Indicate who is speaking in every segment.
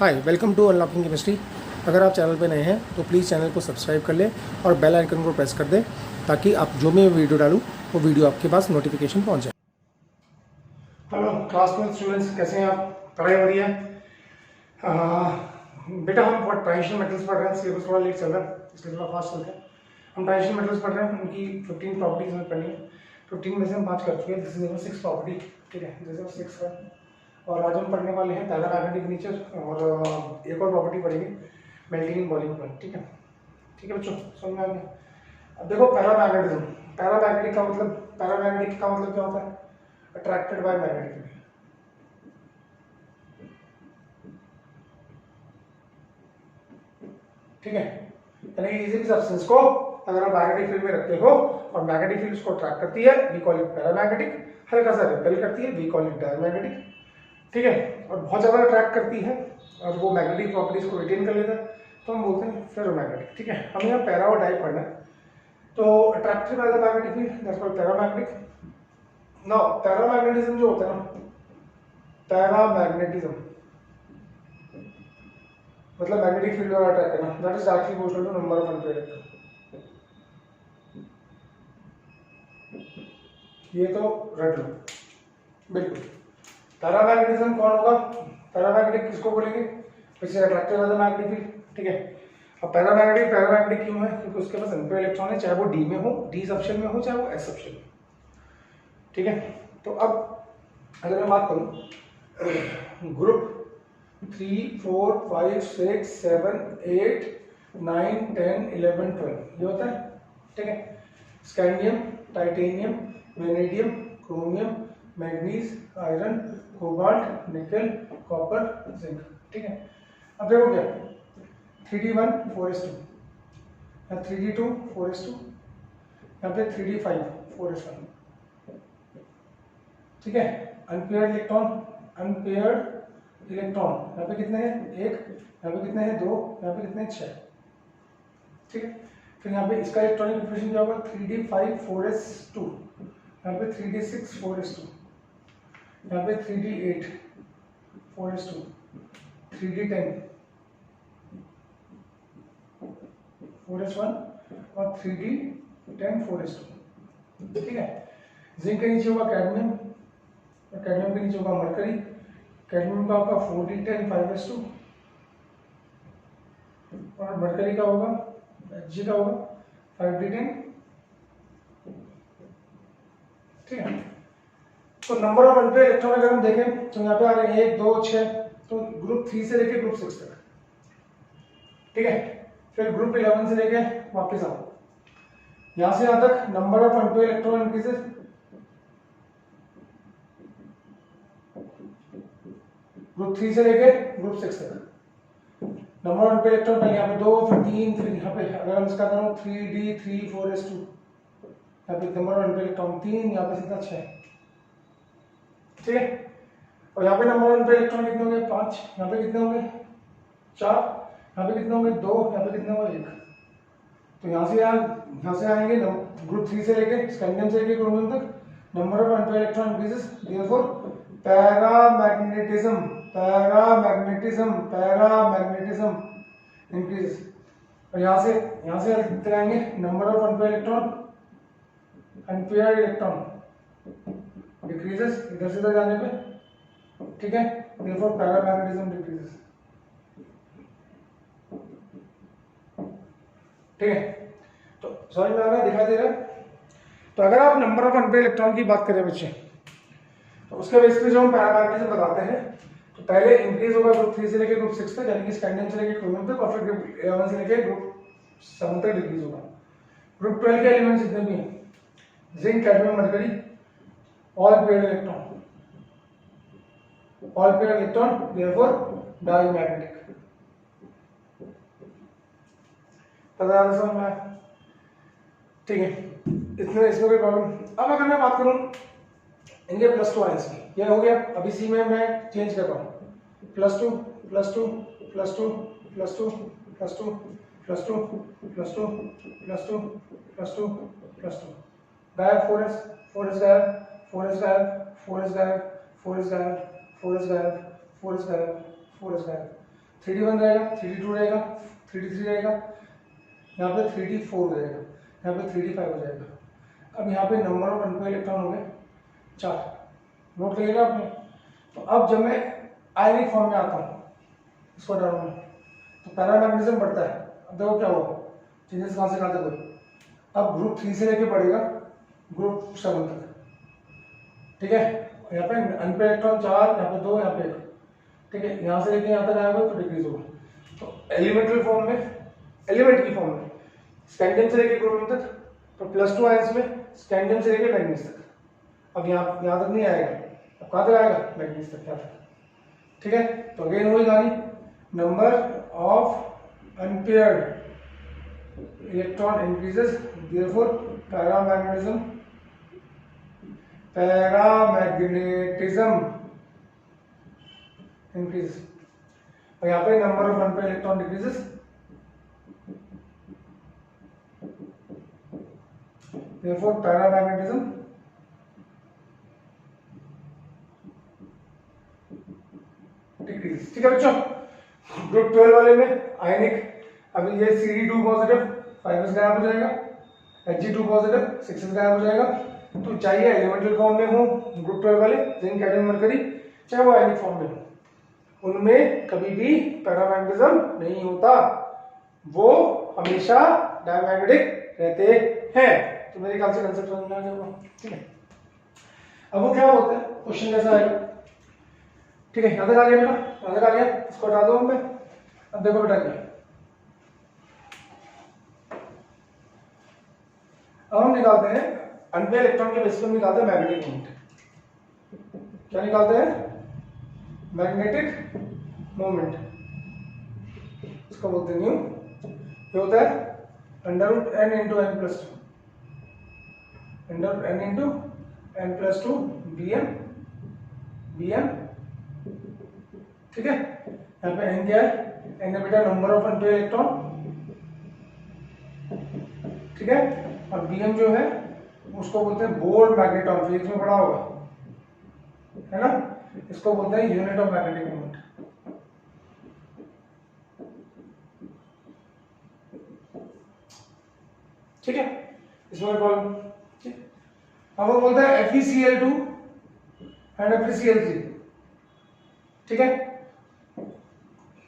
Speaker 1: Hi welcome to unlocking chemistry. अगर आप channel पे नए हैं तो प्लीज़ चैनल को सब्सक्राइब कर लें और बेल आइकन को प्रेस कर दें ताकि आप जो मैं वीडियो डालूँ वो वीडियो आपके पास नोटिफिकेशन पहुंच जाए। हेलो क्लास में स्टूडेंट्स, कैसे हैं आप? पढ़ाई हो रही है? बेटा हम बहुत ट्रांजिशन मेटल्स पढ़ रहे हैं। सिलेबस थोड़ा लेट चल रहा है इसलिए थोड़ा फास्ट चलते हैं। हम ट्रांजिशन मेटल्स पढ़ रहे हैं, उनकी 15 प्रॉपर्टीज हमें पढ़नी है। 15 में से हम 5 कर चुके हैं। दिस इज 6 प्रॉपर्टी, ठीक है, दिस इज 6 है। और आज हम पढ़ने वाले हैं पैरामैग्नेटिक नेचर और एक और प्रॉपर्टी पढ़ेंगे मेल्टिंग इन बॉइलिंग पॉइंट। ठीक है, ठीक है बच्चों, समझ में आ गया? अब देखो पैरामैग्नेटिज्म, पैरामैग्नेटिक का मतलब, पैरामैग्नेटिक का मतलब क्या होता है? Attracted by magnetic field. ठीक है, यानी किसी सब्सटेंस को अगर आप मैग्नेटिक फील्ड में रखते हो और मैग्नेटिक फील्ड उसको अट्रैक्ट करती है, वी कॉल इट पैरामैग्नेटिक। हल्का सा रिपेल करती है, वी कॉल इट डायमैग्नेटिक। ठीक है, और बहुत ज़्यादा अट्रैक्ट करती है और वो मैग्नेटिक प्रॉपर्टीज को रिटेन कर लेता है तो हम बोलते हैं फेरोमैग्नेटिक। ठीक है, हमें यहाँ पैरा और डाई पढ़ना है। तो attracted by the magnetic field, that's called paramagnetic. Now paramagnetism जो होता है ना, पैरामैग्नेटिज्म मतलब मैग्नेटिक फील्ड द्वारा अट्रैक्ट करना, that is directly proportional to number of unpaired electron. ये तो रट लो बिल्कुल। पैरामैग्नेटिज्म कौन होगा? पैरामैग्नेटिक किसको बोलेंगे? Which is attracted by the magnetic field. ठीक है, अब पैरामैग्नेटिक पैरामैग्नेटिक क्यों है? क्योंकि उसके पास अनपेयर्ड इलेक्ट्रॉन है, चाहे वो डी में हो, डी सबशेल में हो, चाहे वो एस सबशेल में। ठीक है, तो अब अगर मैं बात करूं ग्रुप 3, 4, 5, 6, 7, 8, 9, 10, 11, 12 ये होता है। ठीक है, scandium, titanium, vanadium, chromium, manganese, iron, cobalt, निकल, कॉपर, जिंक। ठीक है, अब देखो क्या 3d1 4s2, 3d2 4s2, यहाँ पे 3d5 4s1। ठीक है, अनपेयर्ड इलेक्ट्रॉन, अनपेयर्ड इलेक्ट्रॉन यहाँ पे कितने हैं? 1, यहाँ पे कितने हैं? 2, यहाँ पे कितने हैं? 6। ठीक है, फिर यहाँ पे इसका इलेक्ट्रॉनिक कॉन्फ़िगरेशन क्या होगा? 3d5 4s2, यहाँ पे 3d6 4s2, यहाँ पे 3d8 4s2, 3d10 4s1 और 3d10 4s2। ठीक है, जिंक के नीचे होगा कैडमियम, और कैडमियम के नीचे होगा मरकरी। कैडमियम का होगा 4d10 5s2 और मरकरी का होगा, Hg का होगा 5d10। ठीक है, तो नंबर ऑफ अनपेयर्ड इलेक्ट्रॉन अगर हम देखें तो यहाँ पे आ रहे हैं 1, 2, 6, तो ग्रुप 3 से लेके ग्रुप 6 तक। ठीक है, फिर ग्रुप 11 से लेके वापस आओ, यहां से यहां तक number of unpaired electron increases. Group 3 से लेके ग्रुप 6 तक नंबर ऑफ अनपेयर्ड इलेक्ट्रॉन पहले यहाँ पे 2, फिर 3, फिर यहाँ पे अगर हम इसका करूँ 3d3 4s2, यहाँ पे नंबर ऑफ अनपेयर्ड इलेक्ट्रॉन 3, यहाँ पे कितना 6। ठीक है, और यहाँ पे नंबर ऑफ अनपेयर्ड इलेक्ट्रॉन कितने होंगे? 5, यहाँ पे कितने होंगे? 4, यहाँ पे कितने होंगे? 2, यहाँ पे कितने होंगे? 1। तो यहाँ से आएंगे ग्रुप 3 से लेके स्कैंडियम से लेके क्रोमियम तक number of unpaired electron increases, therefore paramagnetism, paramagnetism, paramagnetism increases. और यहाँ से लिखते आएंगे number of unpaired electron, unpaired electron decreases इधर से इधर जाने पे। ठीक है, देयरफॉर पैरामैग्नेटिज्म डिक्रीजेस। ठीक है, तो समझ में आ रहा है, दिखाई दे रहा है? तो अगर आप नंबर ऑफ अनपेयर्ड इलेक्ट्रॉन की बात करें बच्चे, तो उसके बेस पे जो हम पैरामैग्नेटिज्म बताते हैं, तो पहले इंक्रीज होगा ग्रुप 3 से लेके ग्रुप 6 तक, यानी कि स्कैंडियम से लेके क्रोमियम तक, और फिर ग्रुप 11 से लेके ग्रुप 7 तक डिक्रीज होगा। ग्रुप 12 के एलिमेंट्स जितने भी हैं, zinc, cadmium, mercury, all paired electron, all paired electron, therefore diamagnetic. पता समझ में आया? ठीक है, इसमें कोई प्रॉब्लम? अब अगर मैं बात करूं इनके +2 आयंस की, ये हो गया। अभी सी में मैं चेंज कर रहा हूं, +2 +2 +2 +2 +2 +2 +2 +2 +2 +2 गायब, 4s, 4s गायब, 4s गायब, 4s गायब, 4s गायब, 4s गायब, 4s गायब, 4s गायब। 3D1 रहेगा, 3D2 रहेगा, 3D3 रहेगा, यहाँ पे 3D4 रहेगा, यहाँ पे 3D5 हो जाएगा। अब यहाँ पे नंबर ऑफ अनपेयर्ड इलेक्ट्रॉन हो गए 4, नोट कर लिया आपने। तो अब जब मैं आयनिक फॉर्म में आता हूँ इसको डालूंगा तो पैरामैग्नेटिज्म बढ़ता है। अब देखो क्या हुआ, चेंजेस कहाँ से कहाँ तक हुए। अब ग्रुप 3 से लेके बढ़ेगा ग्रुप 7 तक, ठीक है। यहाँ पे अनपेयर्ड इलेक्ट्रॉन 4, यहाँ पे 2, यहाँ पे 1, ठीक है। यहाँ से लेके यहाँ तक आएगा तो डिक्रीज होगा। तो एलिमेंटल फॉर्म में, एलिमेंट की फॉर्म में स्कैंडियम से लेके क्रोमियम तक, तो +2 आयंस में स्कैंडियम से लेके मैग्नीज तक। अब यहाँ तक नहीं आएगा, अब कहाँ तक आएगा, मैग्नीज तक, यहाँ तक, ठीक है। तो अगेन वही कहानी, number of unpaired electron increases, therefore paramagnetism increase. और यहाँ पे number of unpaired electron decreases, therefore paramagnetism decrease, ठीक है बच्चों। ग्रुप 12 वाले में आयनिक, अभी ये Cd2 पॉजिटिव 5s गायब हो जाएगा, Hg2 पॉजिटिव 6s गायब हो जाएगा। तो चाहिए एलिमेंटल फॉर्म में हो ग्रुप 12 वाले जिंक कैडमियम मरकरी, चाहे वो आयनिक फॉर्म में हो, उनमें कभी भी पैरामैग्नेटिज्म नहीं होता, वो हमेशा डायमैग्नेटिक रहते हैं। तो मेरे ख्याल से कंसेप्ट समझ में आ गया, ठीक है। अब वो क्या होता है, क्वेश्चन जैसा आएगा, ठीक है। यहाँ तक आ गया बेटा, यहाँ तक आ गया, इसको हटा दो हम पे। अब देखो बेटा क्या, अब हम निकालते हैं अनपेयर्ड इलेक्ट्रॉन के बेस पर निकालते हैं मैग्नेटिक मोमेंट। क्या निकालते हैं, मैग्नेटिक मोमेंट, इसको बोलते हैं न्यू। ये होता है √n × n+2, n × n+2 bm, ठीक है। यहाँ पे n क्या है, n है बेटा नंबर ऑफ अनपेयर्ड इलेक्ट्रॉन, ठीक है। और bm जो है उसको बोलते हैं बोर मैग्नेटॉन, फिजिक्स में पढ़ा होगा, है ना। इसको बोलते हैं यूनिट ऑफ मैग्नेटिक मोमेंट, ठीक है। इसमें प्रॉब्लम, ठीक। अब वो बोलते हैं FeCl2 एंड FeCl3, ठीक है,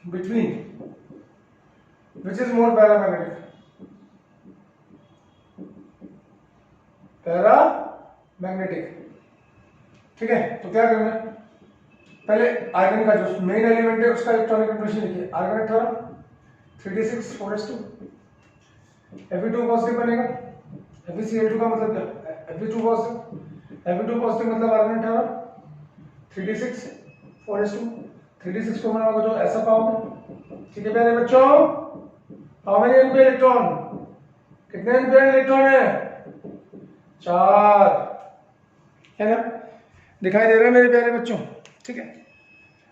Speaker 1: between which is more paramagnetic, paramagnetic, ठीक है। तो क्या करना है, पहले आर्गन का जो मेन एलिमेंट है उसका इलेक्ट्रॉनिक कंपोजिशन लिखिए। Argon 18 3d6 4s2, Fe2 positive बनेगा, FeCl2 का मतलब क्या, Fe2 पॉजिटिव, Fe2 पॉजिटिव मतलब आर्गन 18 3d6 4s2, 3d6 को बनाओगे तो ऐसा पाओगे, ठीक है प्यारे बच्चों। हाउ मेनी अनपेयर्ड इलेक्ट्रॉन, कितने अनपेयर्ड इलेक्ट्रॉन है, 4, है ना, दिखाई दे रहा है मेरे प्यारे बच्चों, ठीक है।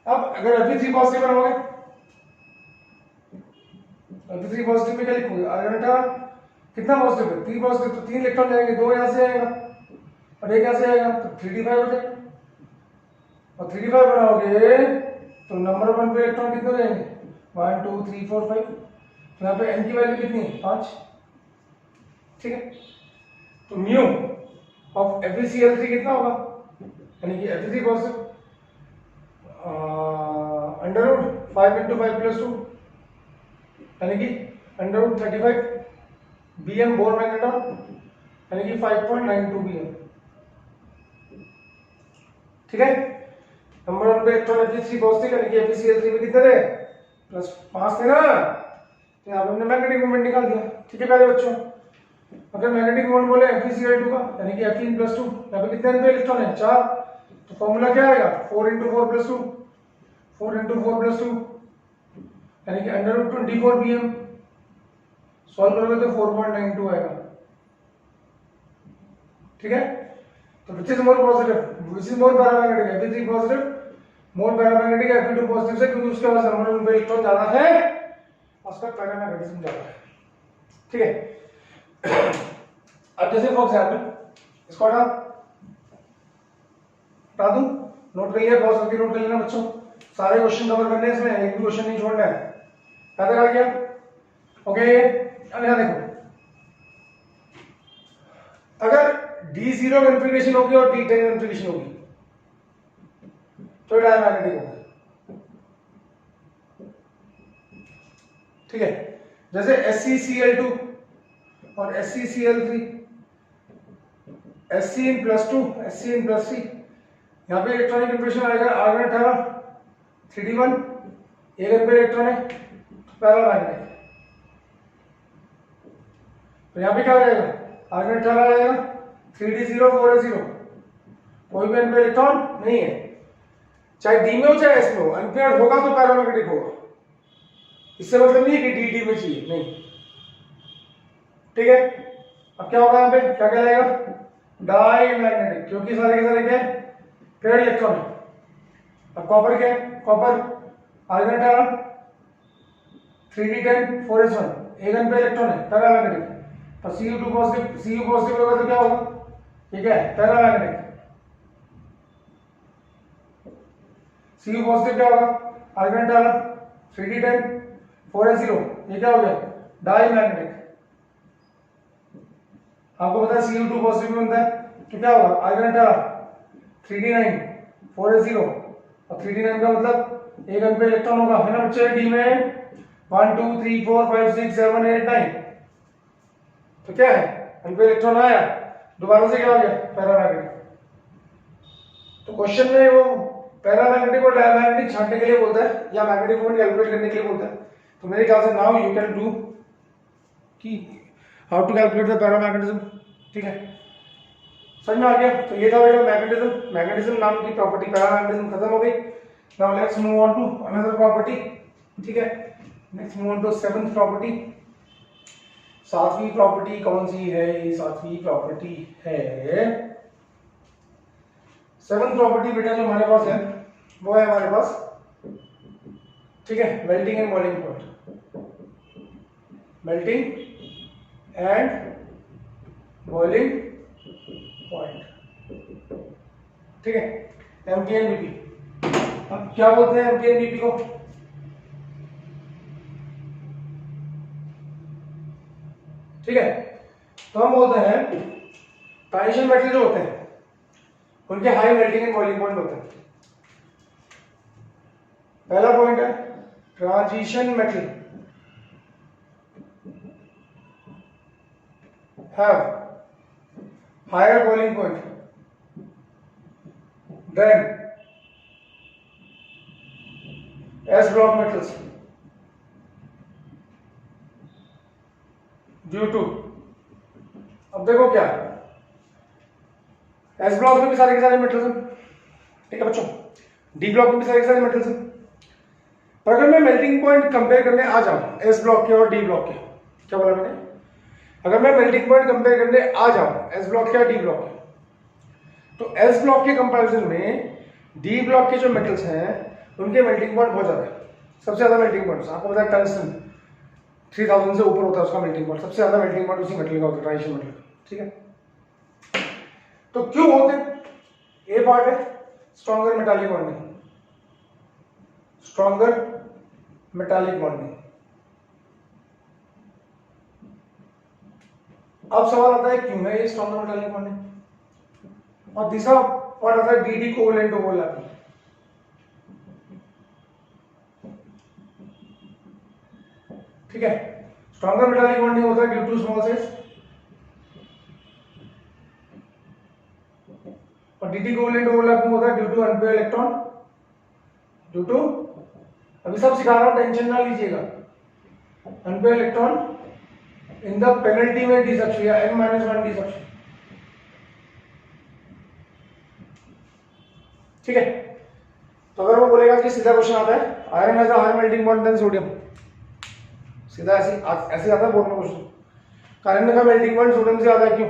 Speaker 1: अब अगर Fe3 पॉजिटिव बनाओगे, Fe3 पॉजिटिव में क्या लिखोगे, आर्गन 18 कितना पॉजिटिव है, 3 पॉजिटिव, तो 3 इलेक्ट्रॉन जाएंगे, 2 यहाँ से आएगा और 1 यहाँ से आएगा, तो 3d5 हो जाएगा। और 3d5 बनाओगे तो नंबर ऑफ अनपेयर्ड इलेक्ट्रॉन कितने हो जाएंगे, 1 2 3 4 5, तो यहाँ पे n की वैल्यू कितनी है, 5, ठीक है। तो म्यू ऑफ FeCl3 कितना होगा, यानी कि Fe3 पॉजिटिव √5 × 5+2, यानी कि √35 bm बोर मैग्नेटॉन, यानी कि 5.92 bm, ठीक है। Number of electron Fe3 positive यानी कि FeCl3 में कितने थे, +5 थे ना, तो यहाँ पे हमने मैग्नेटिक मोमेंट निकाल दिया, ठीक है प्यारे बच्चों। अगर मैग्नेटिक मोमेंट बोले FeCl2 का, यानी कि Fe+2, यहाँ पे कितने अनपेयर्ड इलेक्ट्रॉन है, 4, तो फॉर्मूला क्या आएगा, 4 × 4+2, 4 × 4+2, यानी कि √24 bm, सॉल्व करोगे तो 4.92 आएगा, ठीक है। तो which is more positive, which is more paramagnetic, Fe3 positive more paramagnetic है Fe2 पॉजिटिव से, क्योंकि उसके पास नंबर ऑफ इलेक्ट्रॉन ज्यादा है और उसका पैरामैग्नेटिज्म ज्यादा है, ठीक है। अब जैसे फॉर एग्जांपल इसको हटा दूं, नोट कर लिया, बहुत जल्दी नोट कर लेना बच्चों। सारे क्वेश्चन कवर करने हैं इसमें, एक भी क्वेश्चन नहीं छोड़ना है। क्या तक आ गया? ओके, अब यहाँ देखो, अगर D0 कॉन्फ़िगरेशन होगी और D10 कॉन्फ़िगरेशन होगी तो डायमैग्नेटिक होगा। ठीक है, जैसे SeCl2 और SeCl3, ScN+2 ScN+3, यहाँ पे इलेक्ट्रॉनिक कन्फर्मेशन आएगा आर्गन 18 3d1, एक पे इलेक्ट्रॉन है पैरामैग्नेटिक। तो यहाँ पे क्या हो जाएगा? आर्गन 18 आ जाएगा 3d0 4s0, कोई भी अनपेयर्ड इलेक्ट्रॉन नहीं है, चाहे डी में हो चाहे एस में हो, अनपेयर्ड होगा तो पैरामैग्नेटिक होगा। इससे मतलब नहीं है कि डी में चाहिए, नहीं। ठीक है, अब क्या होगा यहाँ पे, क्या कहलाएगा? डाईमैग्नेटिक, क्योंकि सारे के सारे क्या है? पेयर्ड इलेक्ट्रॉन है। अब कॉपर क्या है? कॉपर आर्गन 18 3d10 4s1, एक अनपेयर्ड इलेक्ट्रॉन है, पैरामैग्नेटिक। तो Cu2 पॉजिटिव, Cu पॉजिटिव होगा तो क्या होगा? ठीक है, पैरामैग्नेटिक। Cu पॉजिटिव क्या होगा? आर्गन 18 3d10 4s0, ये क्या हो गया? डाईमैग्नेटिक। आपको पता है Cu2 पॉजिटिव में बनता है तो क्या होगा? आर्गन 18 3d9 4s0, और 3d9 का मतलब एक अनपेयर्ड इलेक्ट्रॉन होगा, है ना बच्चे? डी में 1 2 3 4 5 6 7 8 9, तो क्या है? अनपेयर्ड इलेक्ट्रॉन आया, दोबारा से क्या हो गया? पैरामैग्नेटिक। तो क्वेश्चन में वो पैरामैग्नेटिक और डायमैग्नेटिक छांटने के लिए बोलता है या मैग्नेटिक मोमेंट कैलकुलेट करने के लिए बोलता है। तो मेरे ख्याल से नाउ यू कैन डू कि how to calculate the paramagnetism. ठीक है, समझ में आ गया? तो ये था बेटा मैग्नेटिज्म। मैग्नेटिज्म नाम की प्रॉपर्टी पैरामैग्नेटिज्म खत्म हो गई। Now let's move on to another property. ठीक है, next move on to seventh property. सातवीं प्रॉपर्टी कौन सी है? सातवीं प्रॉपर्टी है, सेवंथ प्रॉपर्टी बेटा जो हमारे पास है वो है हमारे पास, ठीक है, melting and boiling point. Melting and boiling point, ठीक है, एमपीएनबीपी। अब क्या बोलते हैं एमपीएनबीपी को? ठीक है, तो हम बोलते हैं ट्रांजिशन मेटल जो होते हैं उनके high melting and boiling point होते हैं। पहला पॉइंट है transition metal have higher boiling point than s block metals due to, अब देखो क्या एस ब्लॉक में भी सारे के सारे मेटल्स हैं, ठीक है बच्चों, डी ब्लॉक में भी सारे के सारे मेटल्स हैं। पर अगर मैं मेल्टिंग पॉइंट कंपेयर करने आ जाऊं एस ब्लॉक के और डी ब्लॉक के, क्या बोला मैंने? अगर मैं मेल्टिंग पॉइंट कंपेयर करने आ जाऊं एस ब्लॉक के और डी ब्लॉक के, तो एस ब्लॉक के कंपैरिजन में डी ब्लॉक के जो मेटल्स हैं उनके मेल्टिंग पॉइंट बहुत ज्यादा है। सबसे ज्यादा मेल्टिंग पॉइंट आपको पता है टंगस्टन 3000 से ऊपर होता है उसका मेल्टिंग पॉइंट, सबसे ज्यादा मेल्टिंग पॉइंट उसी मेटल का होता है, ट्रांजिशन मेटल का। ठीक है, तो क्यों होते हैं? ए पार्ट है stronger metallic bonding, stronger metallic bonding. अब सवाल आता है क्यों है ये स्ट्रॉन्गर मेटालिक बॉन्डिंग? और तीसरा पार्ट आता है डीडी कोवेलेंट ओवरलैपिंग। ठीक है, स्ट्रॉन्गर मेटालिक बॉन्डिंग होता है ड्यू टू स्मॉल साइज, और डीडी कोवेलेंट ओवरलैपिंग होता है due to unpaired electron, due to, अभी सब सिखा रहा हूं टेंशन ना लीजिएगा, unpaired electron in the penalty में डी सेक्शन या n-1 डी सेक्शन। ठीक है, तो अगर वो बोलेगा कि सीधा क्वेश्चन आता है iron has a high melting point than sodium, सीधा ऐसे ऐसे आता है बोर्ड में क्वेश्चन, आयरन का मेल्टिंग पॉइंट सोडियम से ज्यादा है क्यों?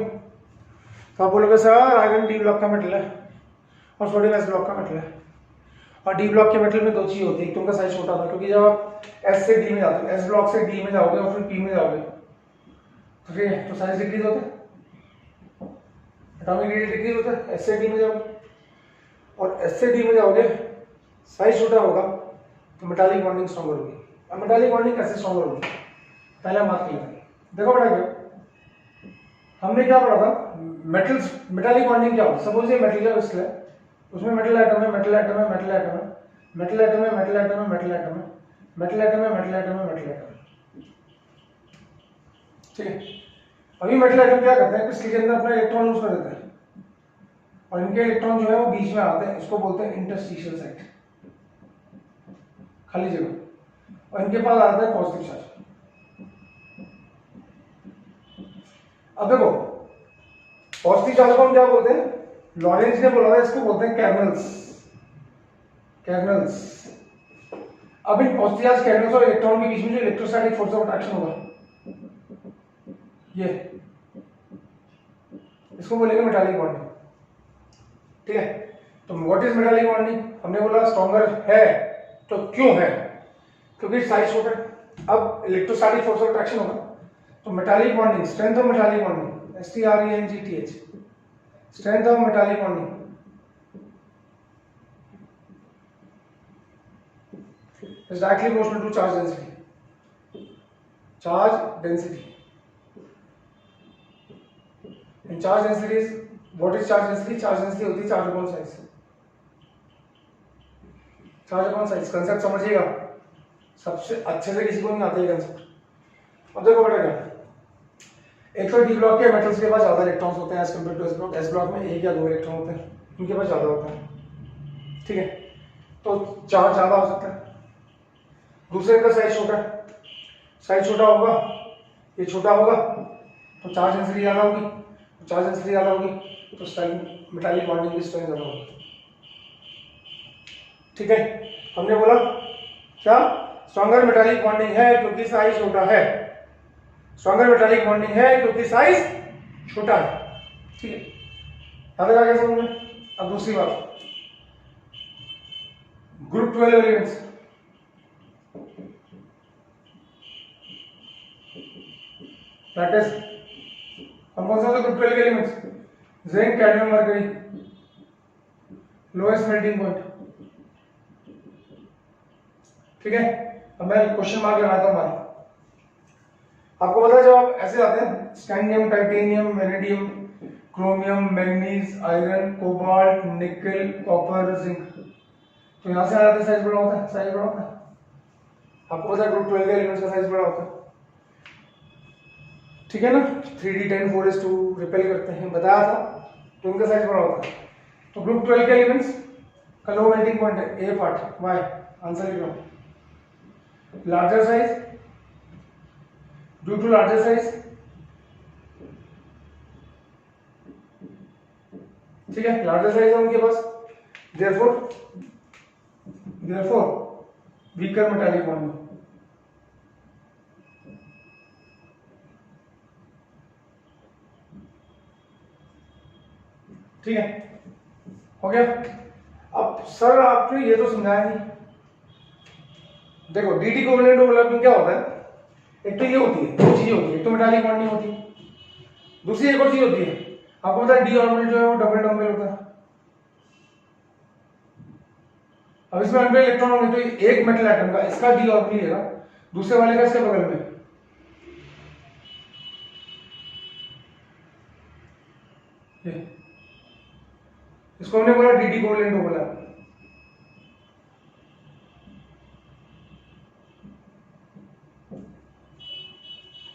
Speaker 1: तो आप बोलोगे सर आयरन डी ब्लॉक का मेटल है और सोडियम एस ब्लॉक का मेटल है, और डी ब्लॉक के मेटल में दो चीज होती है, एक तो उनका साइज छोटा था, क्योंकि जब आप एस से डी में जाते हो, एस ब्लॉक से डी में जाओगे और फिर पी में जाओगे तो फिर तो साइज डिक्रीज होता है, एटॉमिक रेडियस डिक्रीज होता है, एस से डी में जाओगे और एस से डी में जाओगे साइज छोटा होगा तो मेटालिक बॉन्डिंग स्ट्रॉन्गर होगी। अब मेटालिक बॉन्डिंग कैसे स्ट्रॉन्गर होगी, पहले हम बात करेंगे। देखो बेटा क्या हमने क्या पढ़ा था, मेटल्स मेटालिक बॉन्डिंग क्या होती है। सपोज ये मेटल है इसलिए उसमें मेटल एटम है, मेटल एटम है, मेटल एटम है, मेटल एटम है, मेटल एटम है, मेटल एटम है, मेटल एटम है, मेटल एटम है, मेटल एटम है। ठीक है, अभी मेटल एटम क्या करते हैं, किसके अंदर अपना इलेक्ट्रॉन यूज कर देते हैं और इनके इलेक्ट्रॉन जो है वो बीच में आते हैं, इसको बोलते हैं इंटरस्टिशियल साइट, खाली जगह, और इनके पास आता है पॉजिटिव चार्ज। अब देखो पॉजिटिव चार्ज को हम क्या बोलते हैं, लॉरेंज ने बोला था इसको बोलते हैं कैर्नल्स, कैर्नल्स। अब इन पॉजिटिव चार्ज कैर्नल्स और इलेक्ट्रॉन के बीच में जो इलेक्ट्रोस्टैटिक फोर्स ऑफ अट्रैक्शन होगा ये, इसको बोलेंगे मेटालिक बॉन्डिंग। ठीक है, तो व्हाट इज मेटालिक बॉन्डिंग, हमने बोला स्ट्रॉन्गर है, तो क्यों है, क्योंकि साइज छोटा है। अब इलेक्ट्रोस्टैटिक फोर्स ऑफ अट्रैक्शन होगा तो metallic bonding, strength of metallic bonding, STRENGTH, strength of metallic bonding is directly proportional to charge density, charge density, and charge density is, what is charge density, charge density होती है charge upon size, charge upon size। Concept समझिएगा, सबसे अच्छे से किसी को नहीं आता ये कंसेप्ट। अब देखो बेटा क्या, एक तो डी ब्लॉक के मेटल्स के पास ज्यादा इलेक्ट्रॉन्स होते हैं as compare to s block. S block में एक या दो इलेक्ट्रॉन होते हैं, इनके पास ज्यादा होता है। ठीक है, तो चार्ज ज्यादा हो सकता है। दूसरे का साइज छोटा है, साइज छोटा होगा, ये छोटा होगा तो चार्ज डेंसिटी ज्यादा होगी, तो चार्ज डेंसिटी ज्यादा होगी तो स्ट्रेंथ, मेटालिक बॉन्डिंग की स्ट्रेंथ ज्यादा होगी। ठीक है, हमने बोला क्या, स्ट्रॉन्गर मेटालिक बॉन्डिंग है क्योंकि साइज छोटा है, स्ट्रॉन्गर मेटालिक बॉन्डिंग है क्योंकि साइज छोटा है। ठीक है, याद रखा क्या समझ में। अब दूसरी बात, ग्रुप 12 एलिमेंट्स, दैट इज हम कौन सा होता है ग्रुप 12 के elements, zinc, cadmium, mercury, lowest melting point. ठीक है, अब मैं क्वेश्चन मार्क लगाता हूं बाहर। आपको पता है जब आप ऐसे आते हैं scandium, titanium, vanadium, chromium, manganese, iron, cobalt, निकल, कॉपर, जिंक, तो यहां से आ जाते हैं साइज बड़ा होता है, साइज बड़ा होता है। आपको पता है ग्रुप 12 के एलिमेंट्स का साइज बड़ा होता है। ठीक है ना, 3d10 4s2 रिपेल करते हैं, बताया था, तो इनका साइज बड़ा होता है। तो ग्रुप 12 के एलिमेंट्स का लो मेल्टिंग पॉइंट है ए पार्ट, वाई, आंसर लिख लो। Larger size, due to larger size, ठीक है, लार्जर साइज है उनके पास, देयरफॉर वीकर मेटालिक बॉन्डिंग। ठीक है, हो गया। अब सर आपने ये तो समझाया नहीं, देखो डी कोवलेंट ओवरलैपिंग क्या होता है, एक तो ये होती है, दो चीजें होती है, एक तो मेटालिक बॉन्डिंग होती है, दूसरी एक और चीज होती है, आपको पता है डी ऑर्बिटल जो है वो डबल डबल होता है। अब इसमें अनपेयर इलेक्ट्रॉन होंगे तो एक मेटल एटम का इसका डी ऑर्बिटल लेगा, दूसरे वाले का इसके बगल में, ये इसको हमने बोला डी कोवलेंट ओवरलैप।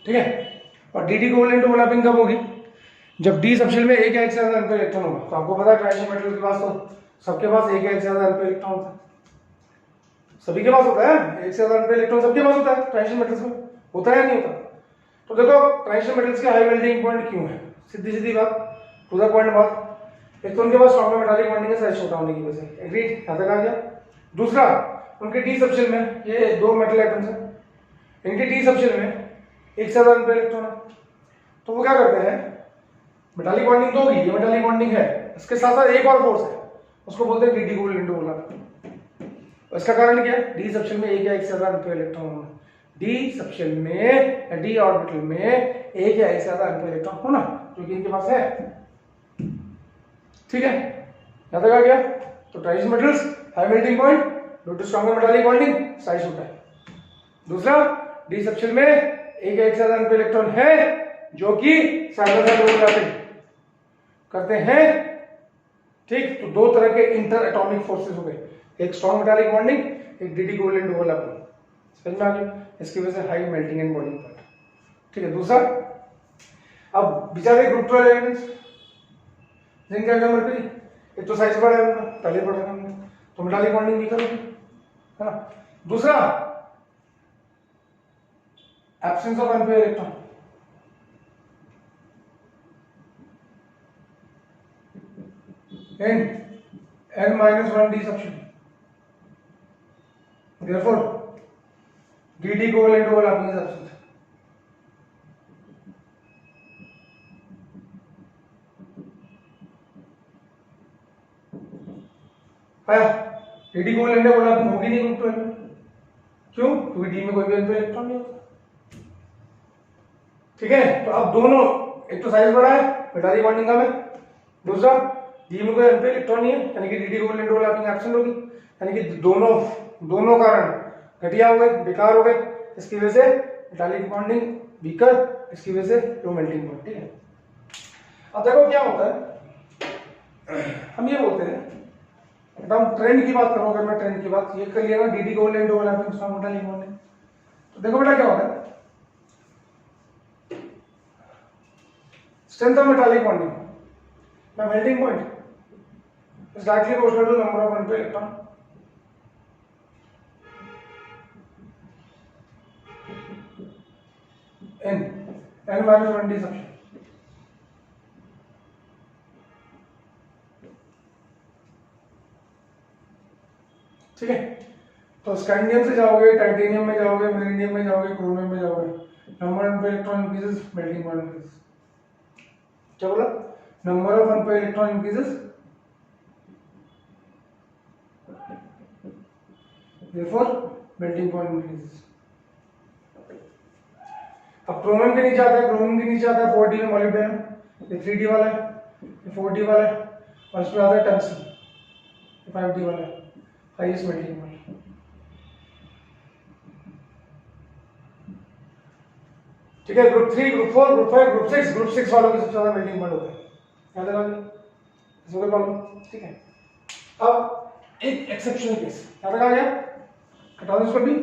Speaker 1: ठीक है, और डी कोवलेंट ओवरलैपिंग कब होगी, जब डी सबशेल में एक या एक से ज्यादा अनपेयर इलेक्ट्रॉन होगा। तो आपको पता है ट्रांजिशन मेटल के पास तो सबके पास एक या एक से ज्यादा अनपेयर इलेक्ट्रॉन होता है, सभी के पास होता है, एक से ज्यादा अनपेयर इलेक्ट्रॉन सबके पास होता है, ट्रांजिशन मेटल्स में होता है या नहीं होता। तो देखो ट्रांजिशन मेटल्स के हाई मेल्टिंग पॉइंट क्यों है, सीधी सीधी बात, टू द पॉइंट बात, एक तो उनके पास स्ट्रॉन्गर मेटालिक बॉन्डिंग है साइज छोटा होने की वजह से, एग्री, यहां तक आ गया। दूसरा, उनके डी सबशेल में ये दो मेटल एटम्स हैं, इनके डी सबशेल में एक से ज्यादा अनपेयर इलेक्ट्रॉन है, तो वो क्या करते हैं, मेटालिक बॉन्डिंग तो होगी, ये मेटालिक बॉन्डिंग है, इसके साथ साथ एक और फोर्स है, उसको बोलते हैं डी कोवलेंट ओवरलैप। इसका कारण क्या है, डी सबशेल में एक या एक से ज्यादा अनपेयर इलेक्ट्रॉन होना, डी सबशेल में, डी ऑर्बिटल में एक या एक से ज्यादा अनपेयर इलेक्ट्रॉन होना, जो कि इनके पास है। ठीक है, यहां तक आ गया। तो transition metals high melting point due to stronger metallic bonding size छोटा है। दूसरा, डी सबशेल में एक से ज्यादा इलेक्ट्रॉन है जो कि साइड बाय साइड ओवरलैपिंग करते हैं। ठीक, तो दो तरह के इंटर एटॉमिक फोर्सेस हो गए, एक स्ट्रॉन्ग मेटालिक बॉन्डिंग, एक डीडी कोवलेंट ओवरलैपिंग। समझ में आ गया? इसकी वजह से high melting and bonding point. ठीक है। दूसरा, अब बेचारे ग्रुप 12 एलिमेंट्स जिनका नंबर पे एक तो साइज बड़ा है उनका, पहले पढ़ा था हमने, तो मेटालिक बॉन्डिंग भी करोगे, है ना। दूसरा, absence of unpaired electron, in n-1 d subshell, therefore dd covalent overlapping is absent. D covalent overlapping होगी नहीं ग्रुप 12 में, क्यों? क्योंकि डी में कोई भी अनपेयर इलेक्ट्रॉन नहीं होता। ठीक है, तो अब दोनों, एक तो साइज बड़ा है, मेटालिक बॉन्डिंग कम है, दूसरा डी में कोई अनपेयर इलेक्ट्रॉन नहीं है, यानी कि डी कोवलेंट ओवरलैपिंग एब्सेंट होगी, यानी कि दोनों कारण घटिया हो गए, बेकार हो गए। इसकी वजह से मेटालिक बॉन्डिंग वीकर, इसकी वजह से लो मेल्टिंग पॉइंट। ठीक है। अब देखो क्या होता है, हम ये बोलते हैं, हम ट्रेंड की बात करूं, अगर मैं ट्रेंड की बात ये कर लिया ना, DD covalent overlapping strong metallic bonding, तो देखो बेटा क्या होता है, strength of metallic bonding by melting point is directly proportional to number of unpaired electron. n-1 d subshell. ठीक है, तो स्कैंडियम से जाओगे, टाइटेनियम में जाओगे, बेरिलियम में जाओगे, क्रोमियम में जाओगे, number of electron increases, melting point increases. क्या बोला? Number of unpaired electron increases, therefore melting point increases. अब क्रोमियम के नीचे आता है, 4D में मॉलिब्डेनम, ये 3D वाला है, ये 4D वाला है, और इसमें आता है टंगस्टन, ये 5D वाला है, हाईएस्ट मेल्टिंग पॉइंट। ठीक है, ग्रुप 3, ग्रुप 4, ग्रुप 5, ग्रुप 6 वालों की सबसे ज्यादा मेल्टिंग पॉइंट होता है। याद रखा, इसमें कोई प्रॉब्लम? ठीक है। अब एक एक्सेप्शनल केस याद रखा गया, हटाओ इसको भी।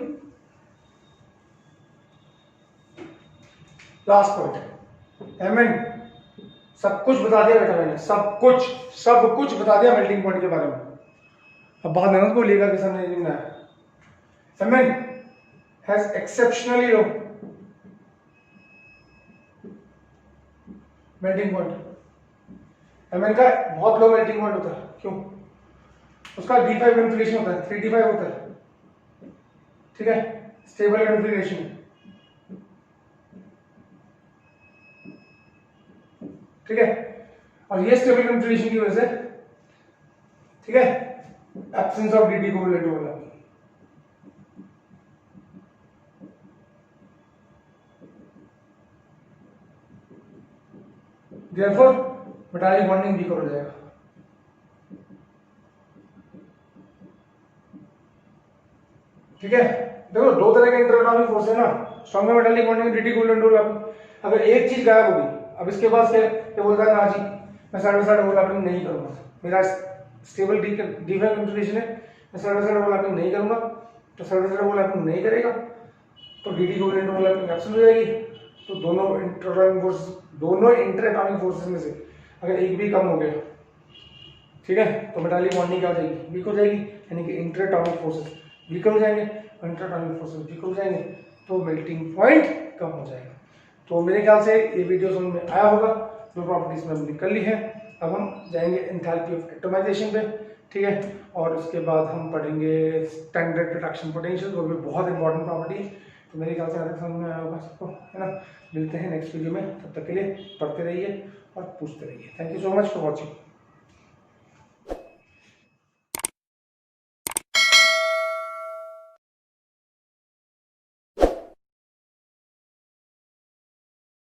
Speaker 1: लास्ट पॉइंट, एमएन सब कुछ बता दिया बेटा मैंने, सब कुछ बता दिया मेल्टिंग पॉइंट के बारे में। अब बात मेहनत को लेगा कि समझ नहीं आया। M N has exceptionally low melting point. M N का बहुत लो मेल्टिंग पॉइंट होता है, क्यों? उसका D5 कॉन्फ़िगरेशन होता है, 3D5 होता है। ठीक है, स्टेबल कॉन्फ़िगरेशन। ठीक है, और ये स्टेबल कॉन्फ़िगरेशन की वजह से, ठीक है, absence of d d covalent overlapping. Therefore metallic bonding weak हो जाएगा। ठीक है, देखो दो तरह के इंटरएटॉमिक फोर्स है ना, stronger metallic bonding, DD covalent overlapping. अगर एक चीज गायब होगी, अब इसके बाद क्या बोलता है ना जी, मैं साइड बाय साइड ओवरलैपिंग नहीं करूंगा, मेरा स्टेबल D5 कॉन्फ़िगरेशन है, मैं साइड बाय साइड ओवरलैपिंग नहीं करूंगा, तो साइड बाय साइड ओवरलैपिंग नहीं करेगा तो डीडी कोवलेंट ओवरलैपिंग एब्सेंट हो जाएगी। तो दोनों इंटरएटॉमिक फोर्सेस में से अगर एक भी कम हो गया, ठीक है, तो मेटालिक बॉन्डिंग क्या हो जाएगी? वीक हो जाएगी, यानी कि इंटरएटॉमिक फोर्सेस वीक हो जाएंगे, इंटरएटॉमिक फोर्सेस वीक हो जाएंगे, तो मेल्टिंग पॉइंट कम हो जाएगा। तो मेरे ख्याल से ये वीडियो समझ में आया होगा, जो प्रॉपर्टीज में हमने कर ली है। अब हम जाएंगे एंथैल्पी ऑफ एटमाइजेशन पे, ठीक है, और उसके बाद हम पढ़ेंगे स्टैंडर्ड रिडक्शन पोटेंशियल, वो भी बहुत इंपॉर्टेंट प्रॉपर्टी है। तो मेरे ख्याल से आज तक समझ में आया होगा सबको, है ना। मिलते हैं नेक्स्ट वीडियो में, तब तक के लिए पढ़ते रहिए और पूछते रहिए। Thank you so much for watching.